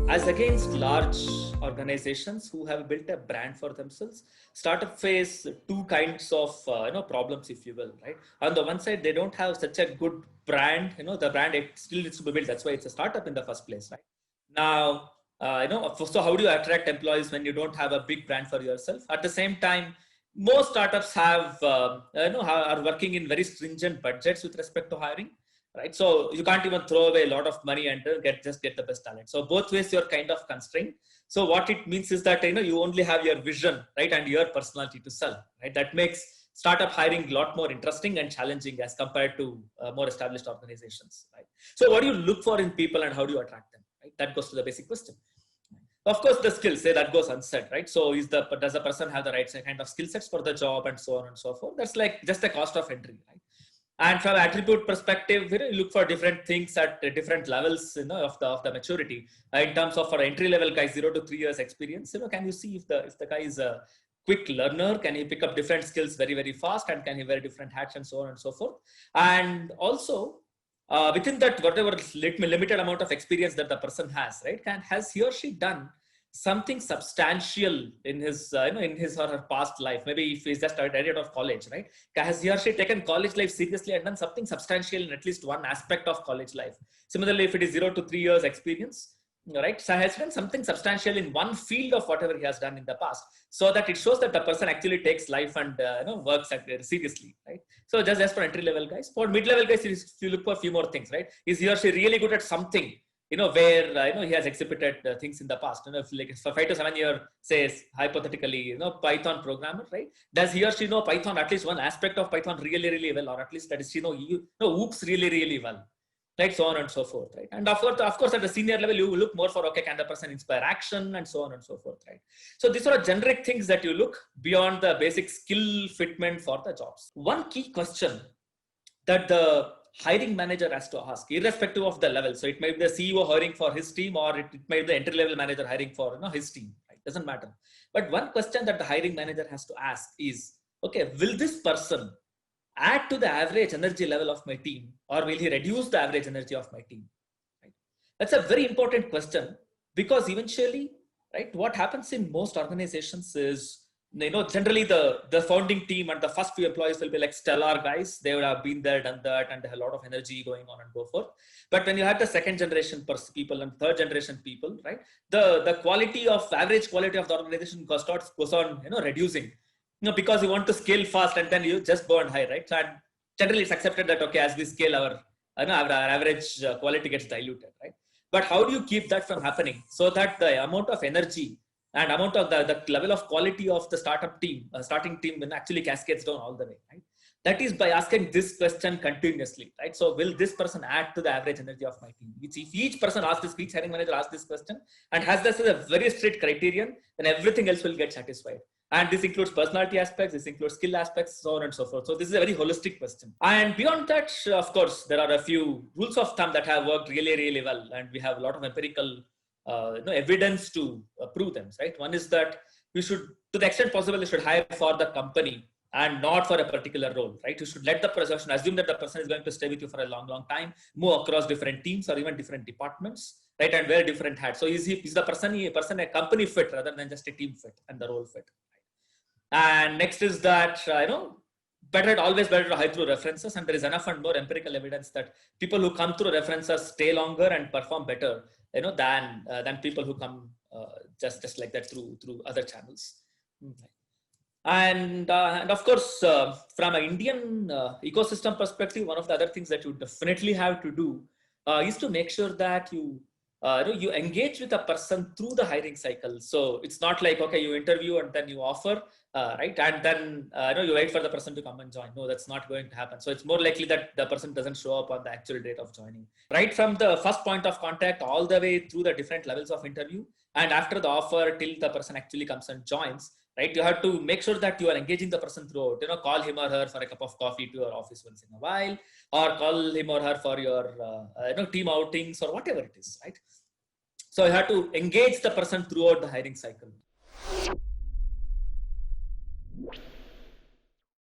As against large organizations who have built a brand for themselves, startup face two kinds of problems, if you will, right? On the one side, they don't have such a good brand. The brand, it still needs to be built. That's why it's a startup in the first place, right? Now, so how do you attract employees when you don't have a big brand for yourself? At the same time, most startups have are working in very stringent budgets with respect to hiring, right? So you can't even throw away a lot of money and get the best talent. So both ways you're kind of constrained. So what it means is that you only have your vision, right, and your personality to sell, right? That makes startup hiring a lot more interesting and challenging as compared to more established organizations, right? So what do you look for in people and how do you attract them, right? That goes to the basic question. Of course, the skills, say that goes unsaid, right? So does the person have the right kind of skill sets for the job and so on and so forth? That's like just the cost of entry, right? And from attribute perspective, you look for different things at different levels, of the maturity. In terms of for entry level guys, 0 to 3 years experience, can you see if the guy is a quick learner? Can he pick up different skills very, very fast? And can he wear different hats and so on and so forth? And also, within that, whatever limited amount of experience that the person has, right? Has he or she done something substantial in his in his or her past life? Maybe if he's just started out of college, right? Has he or she taken college life seriously and done something substantial in at least one aspect of college life? Similarly, if it is 0 to 3 years experience, right, so has done something substantial in one field of whatever he has done in the past, so that it shows that the person actually takes life and works at seriously, right? So just for entry level guys. For mid level guys, if you look for a few more things, right? Is he or she really good at something where he has exhibited things in the past? If like for 5 to 7 year, says hypothetically, Python programmer, right? Does he or she know Python, at least one aspect of Python really, really well, or at least that is OOPS really, really well, right? So on and so forth, right? And of course, at the senior level, you look more for, okay, can the person inspire action and so on and so forth, right? So these are generic things that you look beyond the basic skill fitment for the jobs. One key question that the hiring manager has to ask, irrespective of the level. So it might be the CEO hiring for his team, or it might be the entry level manager hiring for his team, right? Doesn't matter. But one question that the hiring manager has to ask is, okay, will this person add to the average energy level of my team, or will he reduce the average energy of my team? Right? That's a very important question, because eventually, right, what happens in most organizations is, generally the founding team and the first few employees will be like stellar guys. They would have been there, done that, and have a lot of energy going on and go forth. But when you have the second generation people and third generation people, right, the average quality of the organization goes on reducing, because you want to scale fast and then you just go and hire, right? So, and generally it's accepted that, okay, as we scale, our average quality gets diluted, right? But how do you keep that from happening so that the amount of energy and amount of the level of quality of the starting team actually cascades down all the way, right? That is by asking this question continuously, right? So will this person add to the average energy of my team? If each person asks this, each hiring manager asks this question and has this as a very strict criterion, then everything else will get satisfied. And this includes personality aspects, this includes skill aspects, so on and so forth. So this is a very holistic question. And beyond that, of course, there are a few rules of thumb that have worked really, really well. And we have a lot of empirical evidence to prove them, right? One is that you should, to the extent possible, you should hire for the company and not for a particular role, right? You should let the person, assume that the person is going to stay with you for a long, long time, move across different teams or even different departments, right? And wear different hats. So is the person a company fit rather than just a team fit and the role fit? And next is that, always better to hire through references. And there is enough and more empirical evidence that people who come through references stay longer and perform better, than people who come just like that through other channels. And of course, from an Indian ecosystem perspective, one of the other things that you definitely have to do is to make sure that you engage with a person through the hiring cycle. So it's not like, okay, you interview and then you offer, right? And then you wait for the person to come and join. No, that's not going to happen. So it's more likely that the person doesn't show up on the actual date of joining. Right from the first point of contact all the way through the different levels of interview, and after the offer till the person actually comes and joins, right? You have to make sure that you are engaging the person throughout. Call him or her for a cup of coffee to your office once in a while, or call him or her for your team outings or whatever it is, right? So you have to engage the person throughout the hiring cycle.